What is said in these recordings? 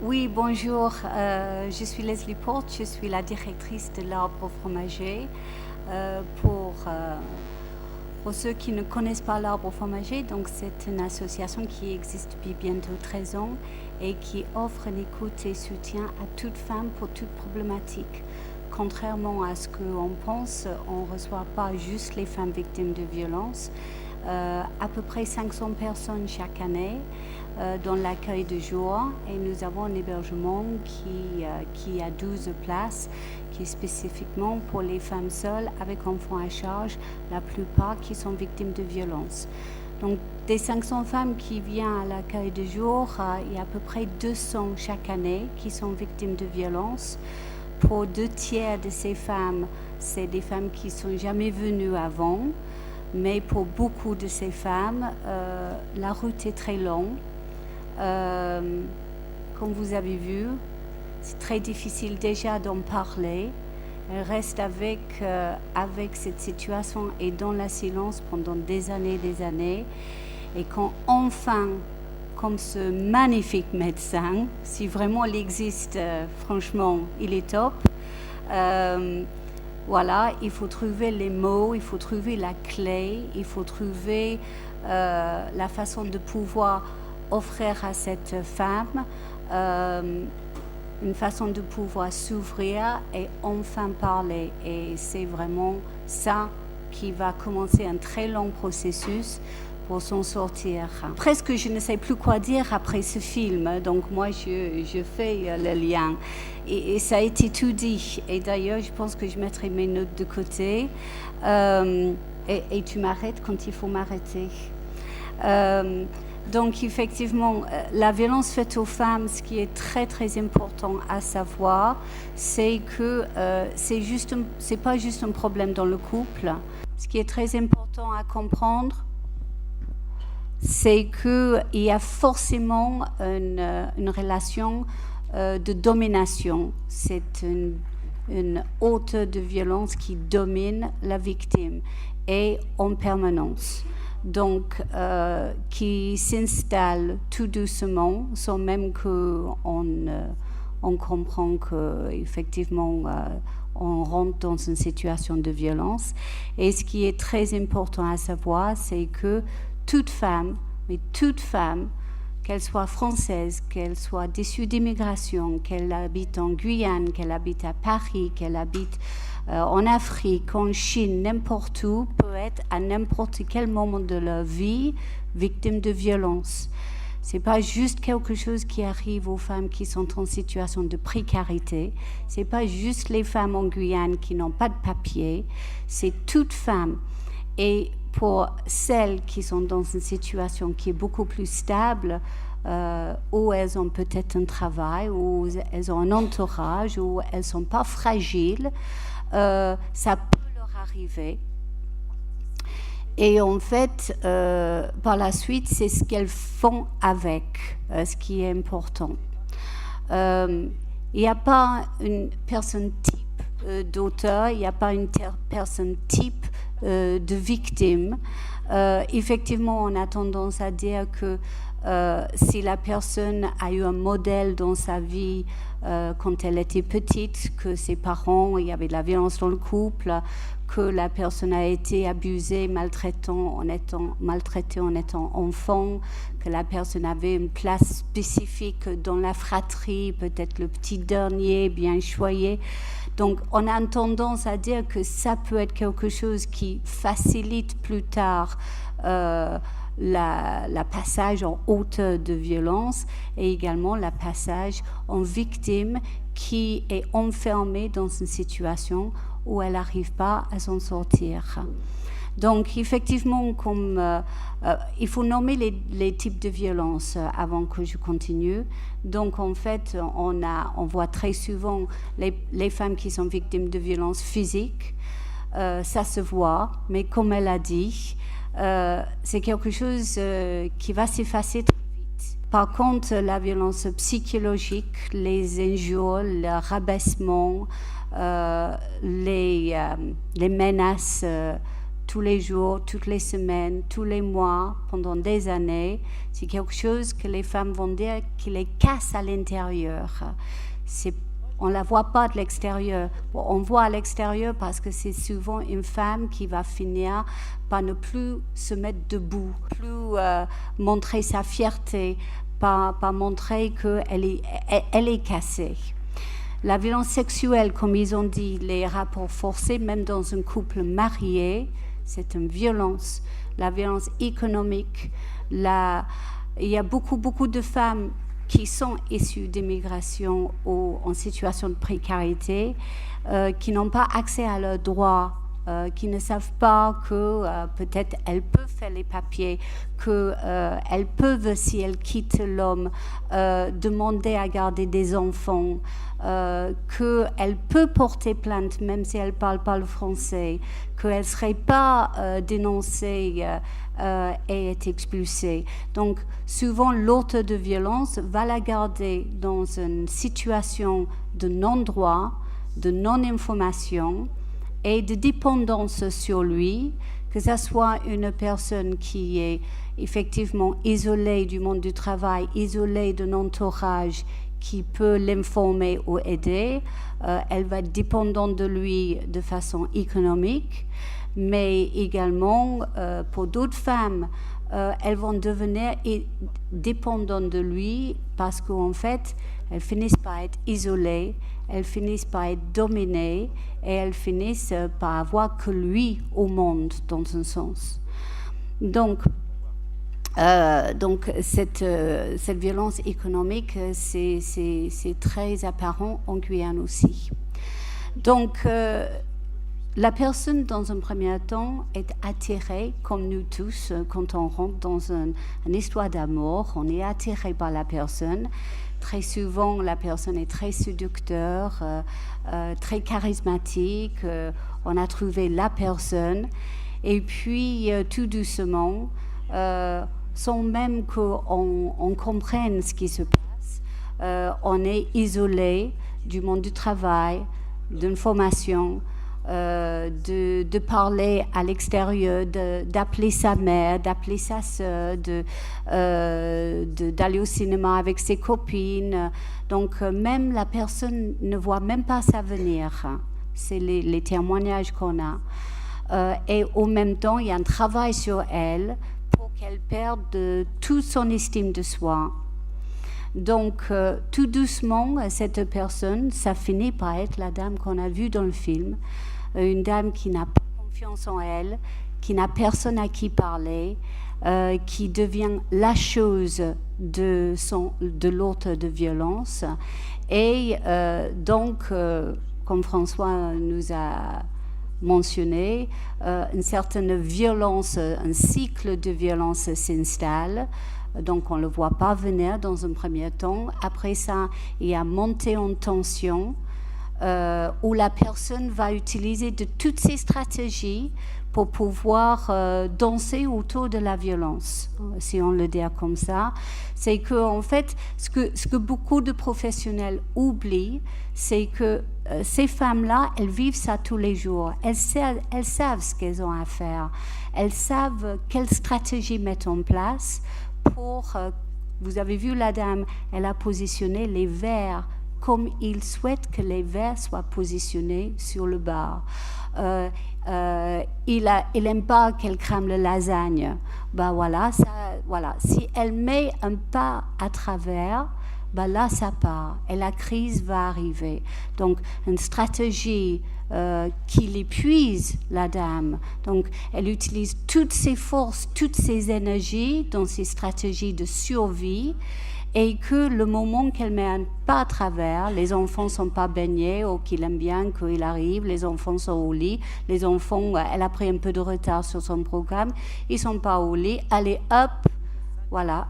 Oui, bonjour. Je suis Leslie Porte, je suis la directrice de l'Arbre Fromager. Pour ceux qui ne connaissent pas l'Arbre Fromager, donc c'est une association qui existe depuis bientôt 13 ans et qui offre une écoute et soutien à toute femme pour toute problématique. Contrairement à ce qu'on pense, on ne reçoit pas juste les femmes victimes de violences. À peu près 500 personnes chaque année dans l'accueil de jour, et nous avons un hébergement qui a 12 places, qui est spécifiquement pour les femmes seules avec enfants à charge, la plupart qui sont victimes de violences. Donc des 500 femmes qui viennent à l'accueil de jour, il y a à peu près 200 chaque année qui sont victimes de violences. Pour 2/3 de ces femmes, c'est des femmes qui ne sont jamais venues avant. Mais pour beaucoup de ces femmes, la route est très longue. Comme vous avez vu, c'est très difficile déjà d'en parler. Elles restent avec cette situation et dans le silence pendant des années. Et quand enfin, comme ce magnifique médecin, si vraiment il existe, franchement, il est top. Voilà, il faut trouver les mots, il faut trouver la clé, il faut trouver la façon de pouvoir offrir à cette femme une façon de pouvoir s'ouvrir et enfin parler. Et c'est vraiment ça qui va commencer un très long processus pour s'en sortir. Presque je ne sais plus quoi dire après ce film, donc moi je fais le lien. Et ça a été tout dit. Et d'ailleurs, je pense que je mettrai mes notes de côté. Et tu m'arrêtes quand il faut m'arrêter. Donc effectivement, la violence faite aux femmes, ce qui est très très important à savoir, c'est que c'est pas juste un problème dans le couple. Ce qui est très important à comprendre, c'est qu'il y a forcément une relation de domination. C'est une hôte de violence qui domine la victime et en permanence. Donc, qui s'installe tout doucement, sans même qu'on comprend qu'effectivement, on rentre dans une situation de violence. Et ce qui est très important à savoir, c'est que toute femme, qu'elle soit française, qu'elle soit issue d'immigration, qu'elle habite en Guyane, qu'elle habite à Paris, qu'elle habite en Afrique, en Chine, n'importe où, peut être à n'importe quel moment de leur vie victime de violence. C'est pas juste quelque chose qui arrive aux femmes qui sont en situation de précarité. C'est pas juste les femmes en Guyane qui n'ont pas de papier. C'est toute femme. Et pour celles qui sont dans une situation qui est beaucoup plus stable, où elles ont peut-être un travail, où elles ont un entourage, où elles ne sont pas fragiles, ça peut leur arriver. Et en fait, par la suite, c'est ce qu'elles font avec, ce qui est important. Il n'y a pas une personne type d'auteur, il n'y a pas une personne type de victime. Effectivement, on a tendance à dire que si la personne a eu un modèle dans sa vie quand elle était petite, que ses parents, il y avait de la violence dans le couple, que la personne a été abusée, maltraitée en étant enfant, que la personne avait une place spécifique dans la fratrie, peut-être le petit dernier, bien choyé. Donc, on a une tendance à dire que ça peut être quelque chose qui facilite plus tard la passage en hauteur de violence et également la passage en victime qui est enfermée dans une situation où elle n'arrive pas à s'en sortir. Donc, effectivement, il faut nommer les types de violences avant que je continue. Donc, en fait, on voit très souvent les femmes qui sont victimes de violences physiques. Ça se voit, mais comme elle a dit, c'est quelque chose qui va s'effacer très vite. Par contre, la violence psychologique, les injures, le rabaissement, les menaces tous les jours, toutes les semaines, tous les mois, pendant des années, c'est quelque chose que les femmes vont dire qui les casse à l'intérieur. On ne la voit pas de l'extérieur. Bon, on voit à l'extérieur parce que c'est souvent une femme qui va finir par ne plus se mettre debout, plus montrer sa fierté, pas montrer qu'elle est cassée. La violence sexuelle, comme ils ont dit, les rapports forcés, même dans un couple marié, c'est une violence. La violence économique, il y a beaucoup de femmes qui sont issues d'immigration ou en situation de précarité, qui n'ont pas accès à leurs droits, qui ne savent pas que peut-être elles peuvent faire les papiers, qu'elles peuvent, si elles quittent l'homme, demander à garder des enfants, qu'elles peuvent porter plainte même si elles ne parlent pas le français, qu'elles ne seraient pas dénoncées et être expulsées. Donc souvent l'auteur de violence va la garder dans une situation de non-droit, de non-information et de dépendance sur lui, que ce soit une personne qui est effectivement isolée du monde du travail, isolée d'un entourage qui peut l'informer ou aider, elle va être dépendante de lui de façon économique, mais également pour d'autres femmes, elles vont devenir dépendantes de lui parce qu'en fait, elles finissent par être isolées, elles finissent par être dominées et elles finissent par avoir que lui au monde, dans un sens. Donc cette violence économique, c'est très apparent en Guyane aussi. Donc, la personne, dans un premier temps, est attirée, comme nous tous, quand on rentre dans une histoire d'amour, on est attiré par la personne. Très souvent, la personne est très séducteur, très charismatique. On a trouvé la personne. Et puis, tout doucement, sans même qu'on comprenne ce qui se passe, on est isolé du monde du travail, d'une formation, de parler à l'extérieur, d'appeler sa mère, d'appeler sa sœur, d'aller au cinéma avec ses copines. Donc même la personne ne voit même pas ça venir. C'est les témoignages qu'on a. Et en même temps, il y a un travail sur elle pour qu'elle perde toute son estime de soi. Donc, tout doucement, cette personne, ça finit par être la dame qu'on a vue dans le film, une dame qui n'a pas confiance en elle, qui n'a personne à qui parler, qui devient la chose de l'autre de violence. Et donc, comme François nous a mentionné, une certaine violence, un cycle de violence s'installe. Donc on ne le voit pas venir dans un premier temps. Après ça, il y a montée en tension où la personne va utiliser de toutes ses stratégies pour pouvoir danser autour de la violence, si on le dit comme ça. C'est que en fait, ce que beaucoup de professionnels oublient, c'est que ces femmes-là, elles vivent ça tous les jours. Elles savent ce qu'elles ont à faire. Elles savent quelles stratégies mettre en place pour... vous avez vu la dame, elle a positionné les verres comme il souhaite que les verres soient positionnés sur le bar. Il n'aime pas qu'elle crame la lasagne. Ben voilà, si elle met un pas à travers, ben là ça part et la crise va arriver. Donc une stratégie qui l'épuise, la dame. Donc elle utilise toutes ses forces, toutes ses énergies dans ses stratégies de survie. Et que le moment qu'elle met un pas à travers, les enfants ne sont pas baignés ou qu'il aime bien qu'il arrive, les enfants sont au lit, les enfants, elle a pris un peu de retard sur son programme, ils ne sont pas au lit, allez hop, voilà,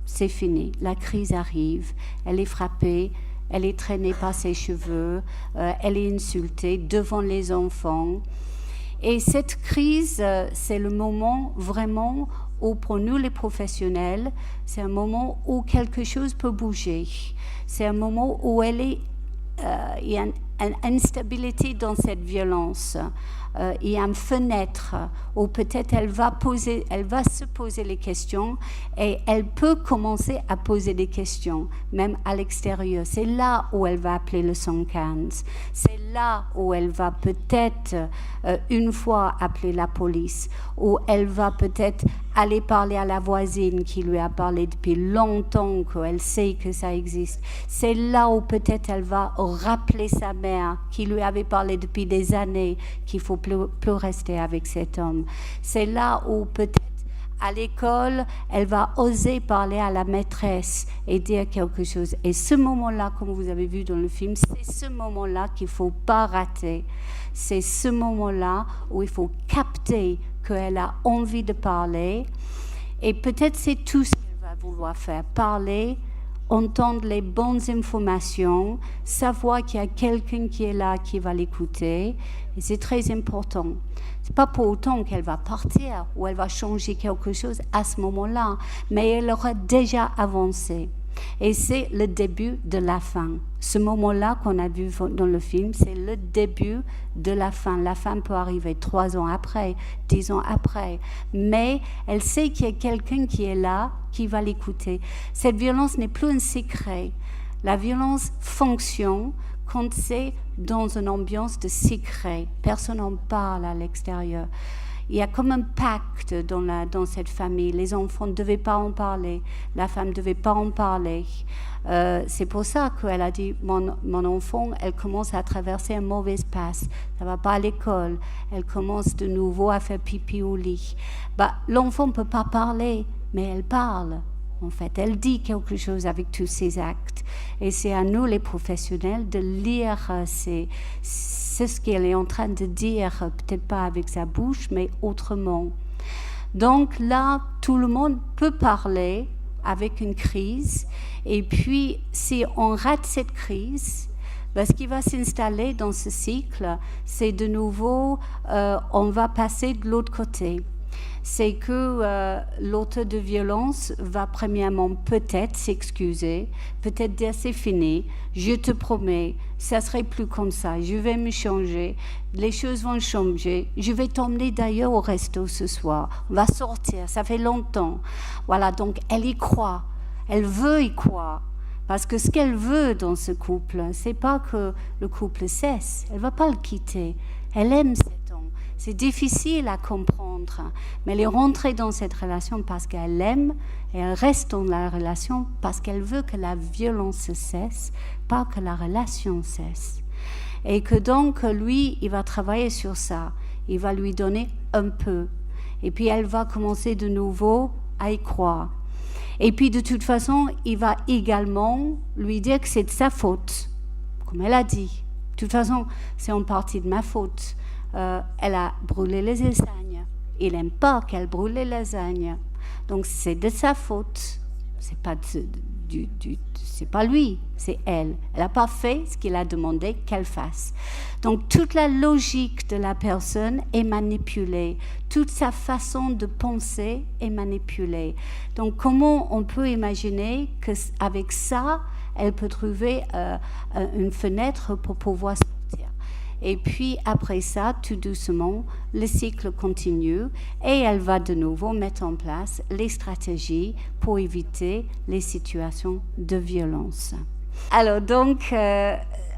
c'est fini, la crise arrive, elle est frappée, elle est traînée par ses cheveux, elle est insultée devant les enfants. Et cette crise, c'est le moment vraiment où pour nous les professionnels, c'est un moment où quelque chose peut bouger. C'est un moment où il y a une instabilité dans cette violence. il y a une fenêtre où peut-être elle va se poser les questions et elle peut commencer à poser des questions, même à l'extérieur. C'est là où elle va appeler le 115. C'est là où elle va peut-être une fois appeler la police, où elle va peut-être aller parler à la voisine qui lui a parlé depuis longtemps, qu'elle sait que ça existe. C'est là où peut-être elle va rappeler sa mère qui lui avait parlé depuis des années qu'il ne faut plus rester avec cet homme. C'est là où peut-être à l'école, elle va oser parler à la maîtresse et dire quelque chose. Et ce moment-là, comme vous avez vu dans le film, c'est ce moment-là qu'il ne faut pas rater. C'est ce moment-là où il faut capter qu'elle a envie de parler. Et peut-être c'est tout ce qu'elle va vouloir faire, parler, entendre les bonnes informations, savoir qu'il y a quelqu'un qui est là, qui va l'écouter. Et c'est très important. C'est pas pour autant qu'elle va partir ou elle va changer quelque chose à ce moment-là, mais elle aura déjà avancé. Et c'est le début de la fin. Ce moment-là qu'on a vu dans le film, c'est le début de la fin. La fin peut arriver 3 ans après, 10 ans après. Mais elle sait qu'il y a quelqu'un qui est là, qui va l'écouter. Cette violence n'est plus un secret. La violence fonctionne quand c'est dans une ambiance de secret. Personne n'en parle à l'extérieur. Il y a comme un pacte dans cette famille. Les enfants ne devaient pas en parler. La femme ne devait pas en parler. C'est pour ça qu'elle a dit, mon enfant, elle commence à traverser un mauvais passe. Ça ne va pas à l'école. Elle commence de nouveau à faire pipi au lit. L'enfant ne peut pas parler, mais elle parle. En fait, elle dit quelque chose avec tous ses actes. Et c'est à nous, les professionnels, de lire ce qu'elle est en train de dire, peut-être pas avec sa bouche, mais autrement. Donc là, tout le monde peut parler avec une crise. Et puis, si on rate cette crise, ce qui va s'installer dans ce cycle, c'est de nouveau, on va passer de l'autre côté. C'est que l'auteur de violence va premièrement peut-être s'excuser, peut-être dire c'est fini, je te promets, ça serait plus comme ça, je vais me changer, les choses vont changer, je vais t'emmener d'ailleurs au resto ce soir, on va sortir, ça fait longtemps. Voilà, donc elle y croit, elle veut y croire. Parce que ce qu'elle veut dans ce couple, c'est pas que le couple cesse, elle va pas le quitter, elle aime cet homme. C'est difficile à comprendre, mais elle est rentrée dans cette relation parce qu'elle l'aime et elle reste dans la relation parce qu'elle veut que la violence cesse, pas que la relation cesse. Et que donc, lui, il va travailler sur ça. Il va lui donner un peu. Et puis, elle va commencer de nouveau à y croire. Et puis, de toute façon, il va également lui dire que c'est de sa faute, comme elle a dit. De toute façon, c'est en partie de ma faute. Elle a brûlé les lasagnes. Il n'aime pas qu'elle brûle les lasagnes. Donc c'est de sa faute. C'est pas lui, c'est elle. Elle n'a pas fait ce qu'il a demandé qu'elle fasse. Donc toute la logique de la personne est manipulée. Toute sa façon de penser est manipulée. Donc comment on peut imaginer qu'avec ça, elle peut trouver une fenêtre pour pouvoir sortir. Et puis après ça, tout doucement, le cycle continue et elle va de nouveau mettre en place les stratégies pour éviter les situations de violence. Alors donc,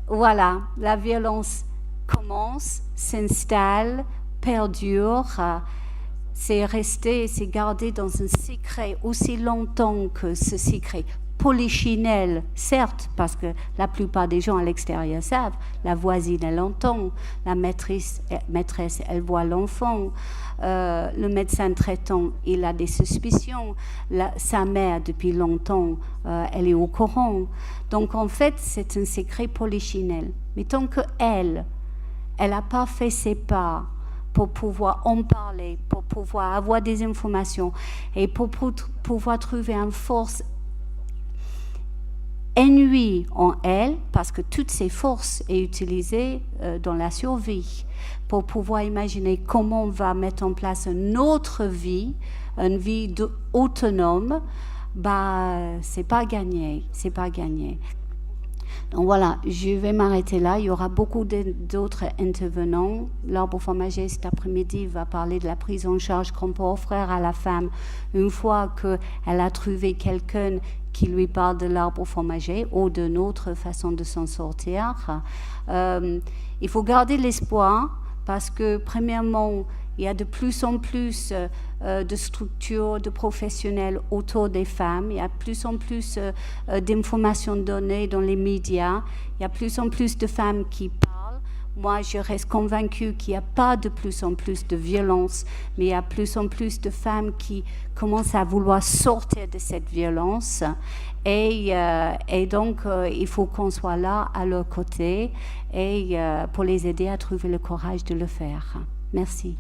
voilà, la violence commence, s'installe, perdure, c'est resté, c'est gardé dans un secret aussi longtemps que ce secret polichinelle, certes, parce que la plupart des gens à l'extérieur savent, la voisine, elle entend, la maîtresse, elle voit l'enfant, le médecin traitant, il a des suspicions, sa mère, depuis longtemps, elle est au courant. Donc, en fait, c'est un secret polichinelle. Mais tant qu'elle n'a pas fait ses pas pour pouvoir en parler, pour pouvoir avoir des informations et pour pouvoir trouver une force ennuie en elle, parce que toutes ces forces sont utilisées dans la survie, pour pouvoir imaginer comment on va mettre en place une autre vie, une vie autonome, c'est pas gagné, c'est pas gagné. Donc voilà, je vais m'arrêter là. Il y aura beaucoup d'autres intervenants. L'Arbre Fromager cet après-midi va parler de la prise en charge qu'on peut offrir à la femme une fois qu'elle a trouvé quelqu'un qui lui parle de l'arbre fromager ou d'une autre façon de s'en sortir. Il faut garder l'espoir parce que, premièrement, il y a de plus en plus de structures, de professionnels autour des femmes. Il y a de plus en plus d'informations données dans les médias. Il y a de plus en plus de femmes qui parlent. Moi, je reste convaincue qu'il n'y a pas de plus en plus de violence, mais il y a de plus en plus de femmes qui commencent à vouloir sortir de cette violence. Et donc, il faut qu'on soit là à leur côté et pour les aider à trouver le courage de le faire. Merci.